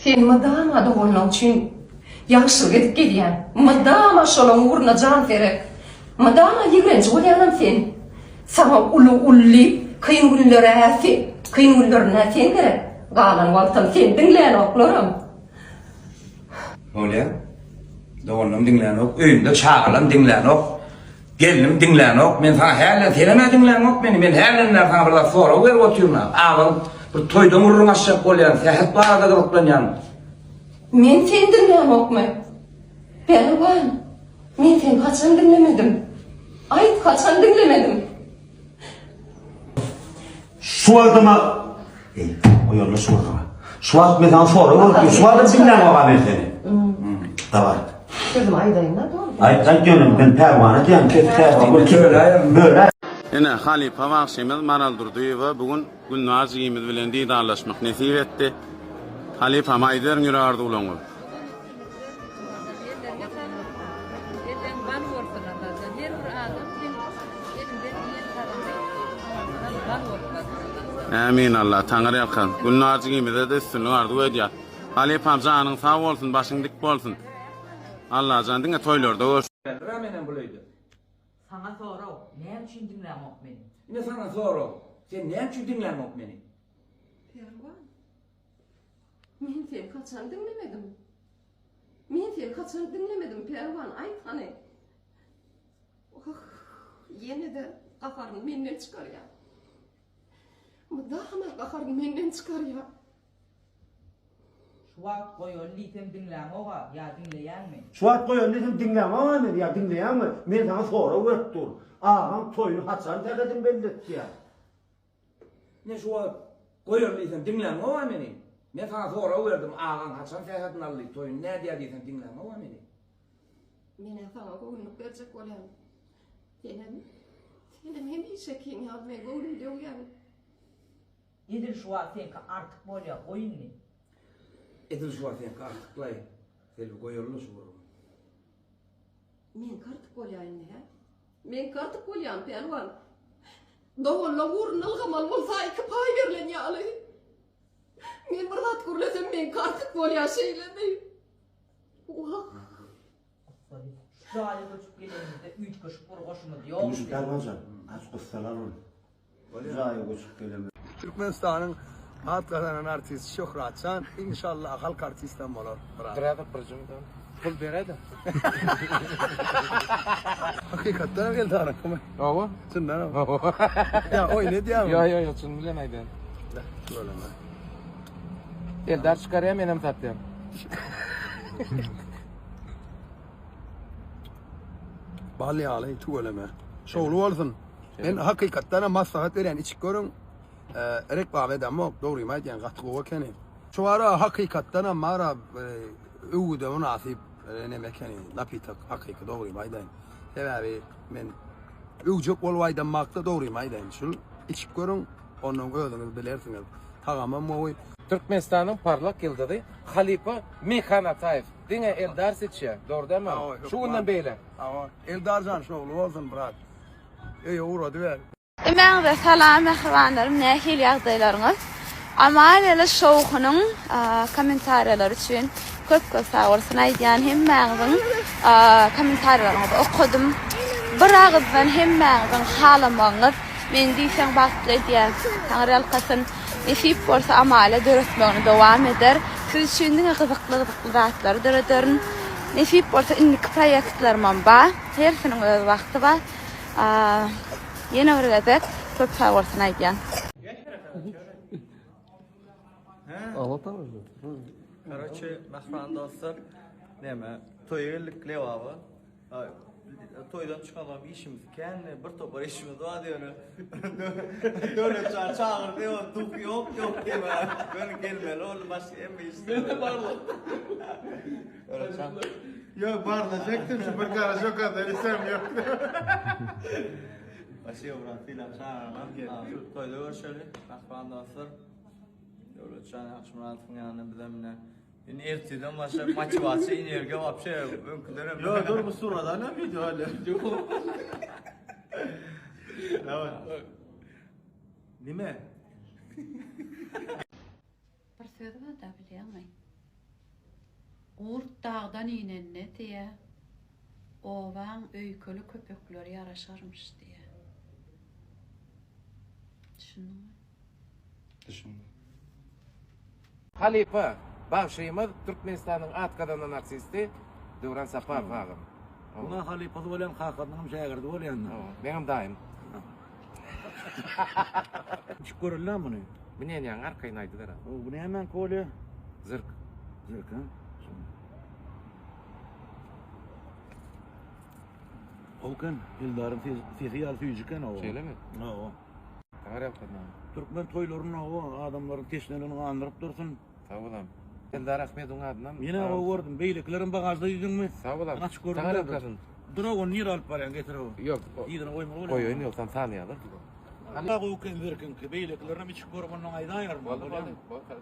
Sen madama doğulun için yaxşılık edip gediyen. Madama şolun uğruna can verip. Madama yigrenci olayanam sen. Sana ulli kıyın günlere sen. Kıyın günlerine sen gerek. Galan vaktam sen dinleyen oklarım. Öyle. Doğulum dinleyen ok. Öyümde çağırlam dinleyen ok. Gelinim dinleyen ok. Men sana herlen seneme dinleyen ok beni. Men herlenler sana burada sonra ver oturuyorum. Ağam bir toyda vururun aşağı olayan. Seyahat bağda kılıklan yan. Men sen dinleyen ok mu? Pervan. Men sen kaçan dinlemedim. Ay kaçan dinlemedim. Şu adama... O yolla şu adama. Şu ad medan sonra vurdu. Şu adı dinlen o ben seni. Tamam. Gözüm aydayım da doğru. Aydan gönüm ben pervane diyen böyle. Ene Halipa Maksimil Maral durdu ve bugün Gülnaz Yimiz bilen didarlaşmak nasip etti. Halipa Mayder yürardı ulanı. Amin Allah Tanrı yakan. Gülnaz Yimiz de üstünlüğü ardı ediyor. Halipa canın sağ olsun, başın dik olsun. Allah canına toylarda olsun. Ramenen bulaydı. Sana sonra o. Ne için dinlemek beni? Yine sana sonra. Sen ne için dinleyen ok beni? Pervan. Men sen kaçan dinlemedim. Men sen kaçan dinlemedim Pervan. Ay tane. Oh, yine de kafarını menden çıkar ya. Daha kafarını menden çıkar ya. Şu an koyuyor litem dinlemek o ya dinleyen mi? Şu ad koyun dedim dinleme mi ya dinleyen mi? Men sana sonra vurdur. Ağam toyunu haçan tekedim belletti ya. Ne şu an koyuyorluysan dinleyen o var beni. Ben sana sonra verdim. Ağam Hasan seyahatin aldı. Toyun ne diye diysen dinleyen o var beni. Mene sana koyunluk verecek olan. Senem hem işe kim yazmaya koyun diyor yani. Yedir şu an sen artık böyle oyun ne? Edil şu an sen artıklay. Selvi koyuyorlu şu vurum. Men kartık koyayım ne ya? Men kartık koyayım Pervan. Doğulla uğrun algamal olsa iki pay verilen yalı. Men bir hat kurlasam men kartık koyayım şeylendi. Oha. Şu hali koçup gelelimizde 3 kış kurgoşumu diyor. Şu pervancan. Az kıssalar onu. Zayı koçup geleme. Türkmenistan'ın hat kazanan artist Şöhratcan inşallah halk artistten olur. Brada projumdan. Pul beredi. Hakikaten geldi anakımı. Ava? Çından ama. Ya oy ne diyeyim? Ya çın bilen aydan. Böyle mi? Eldar çıkarayım enem sattım. Balli alay tuğleme. Şoğlu olsun. Ben hakikaten maslahat veren içik görün. Erek bağveden mi? Doğru mu? Yani katkı o kene. Şu ara hakikaten ama ara övgüde o nasip ne mekani napitak hakikaten doğru mu? Sebebi ben övgücük olvaydan makta doğru mu? Şu içik görün. Onun gözünüz bilirsiniz. Tamam mı o? Türkmenistan'ın parlak yıldızı Halipa Mekhan Ataev. Dine Eldar seçiyor. Doğru değil mi? Şu günden böyle. Ama Eldarcan şoğlu olsun bırak. Uğradı ver. Ben de salam mehribanlarım, nehil yağdaylarınız. Ama hele şoğunun komentaryalar için köp sağ olsun aydan hem mağdın komentaryalarını okudum. Bırağızdan hem mağdın halamanız. Men diysen baklı diye Tanrı alkasın nasip olsa amale dörtmağını devam eder. Siz için kızıklı zatları dörtlerin. Nasip olsa inlik proyektlerim var. Hepsinin öz vakti var. Yine öğretmek çok sağ olsun aydan. Короче, Mahran dostlar, neme, toyuluk levavı. Toydan çıkanlar bir işimiz kendi bir topar işimiz var diyor. Dönüp çağır diyor, duk yok deme. Ben gelmeli oğlum başka en bir işte. Ben de bağırdım. Öyle çağır. Yok bağıracaktım şu bir kara çok kadar istemiyor. Başka buran filan çağırmam. Şu toyda görüşelim. Mahran dostlar. Öyle çağır akşamın yanına bizimle. Yani erteden başka motivasyon enerji вообще önkülerim. Yok dur bu sonradan ne video öyle. Tamam. Nime? Bir söz var da bilemeyim. Urt dağdan inenne diye. Ovan öykölü köpekleri yaraşarmış diye. Düşündün mü? Halipa, başıyımız Türkmenistan'ın Atkadan'ın aksisti Duran Sapar fağım. Buna halipası olan hakanım şagirdi olan. Benim daim. Hiç görürler bunu. Bu ne yan arkayın aydılar. Bu ne hemen kolye? Zırk. Zırk ha? Okan, Hildar'ın sesi yazı yüzüken o. Şeyle mi? O. Tangar yapmadın. Türkmen toylarını o adamların teşnerini andırıp dursun. Sağ olam. Eldar Ahmet'in adından. Yine o gördüm. Beyliklerin bagajda yüzün mü? Sağ olam. Aç gördüm. Tangar yapmadın. Dragon niye alıp var yani getir o. Yok. İyiden oyma öyle. Koy oyun yoktan tanıyalım. Allah koyken verirken ki beyliklerin hiç görmenin aydan yarım.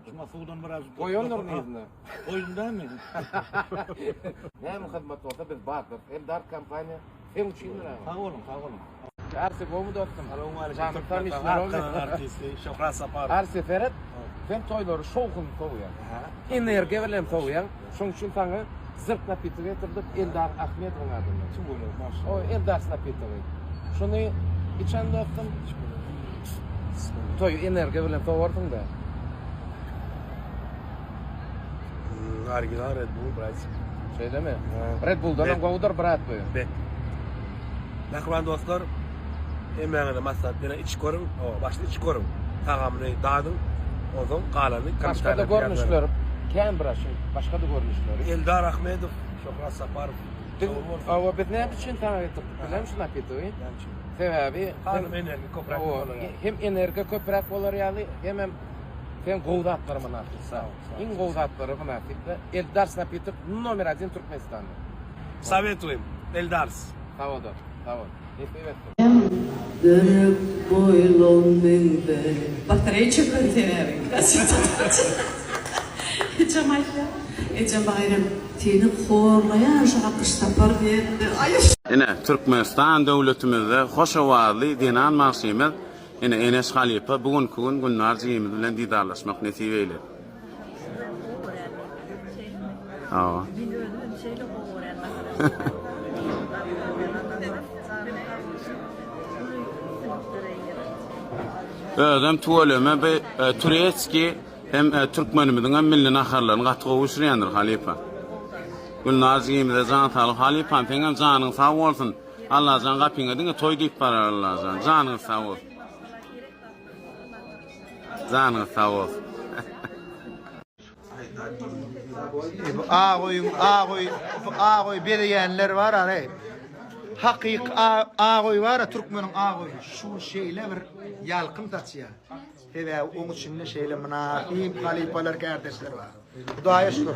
Şuna sudan biraz. Koyunlar mıydı? Oyundan mı? Ne hizmet olsa biz baktık. Eldar kampanya hem uçuyunlar. Sağ olun, sağ olun. Arsi bu mu dostum? Selamun aleyküm. Canım tanıştılar olmuyor. Artisti, Şokrat Sapar. Arsi Ferhat, sen toyları şoğun toğuyan. Energe verilem toğuyan. Şun için sana zırkla pitiri getirdik Eldar Ahmet'in adından. Kim buyuruyor? O Eldar'sına pitiri. Şunu içen dostum. Toy energe verilem toğurdun da. Argilar Red Bull Bryce. Şeyde mi? Red Bull'dan goğudur bırak bu. Bet. Nakran dostlar, emeğine masatlarına iç korun, o başta iç korun. Tağamını dağdın, o zaman kalanı Başka da görünüşler. Cambridge, başka da görünüşler. Eldar Ahmedov, Şokrat Saparov. Ama biz ne için tanıdık? Biliyor musun ne pitiri? Sebebi Hanım enerji köprek olur. hem enerji köprek olur yani hem goğdatları münafıksa. İn goğdatları münafıkla Eldars'na pitir numara 1 Türkmenistan'da. Sovetuyum, Eldars. Sağ ol. Hep evet. Dönüp boylum bende. Batarya çöküyor diye. Cemalya. Bayram teni horlayan şu akış tapar diye. Ine Türkmenistan döwletimizde hoşawazly dinan maksymyz ine Enes Halipa bugünkü gün Gülnar Jigimiz bilen didarlaşmak nesip eýledi. Ha. Özüm tuwalama be Turetski hem Türkmenimiziň hem milli naharlaryny gatga uçurýandyr Halipa. Gülnar Jigimize jan talyp Halipa teňem janyň sag bolsun. Allah jan gapyňa diňe toy diýip barar Allah jan. Janyň sag bolsun. Janyň sag bolsun. Ağoy beriyenler var hani. Hakik ağoy var ya Türkmenin ağoy. Şu şeyle bir yalkın taçıya. Ve onun içinde şeyle münafim halifalar kardeşler var. Duaya şükür.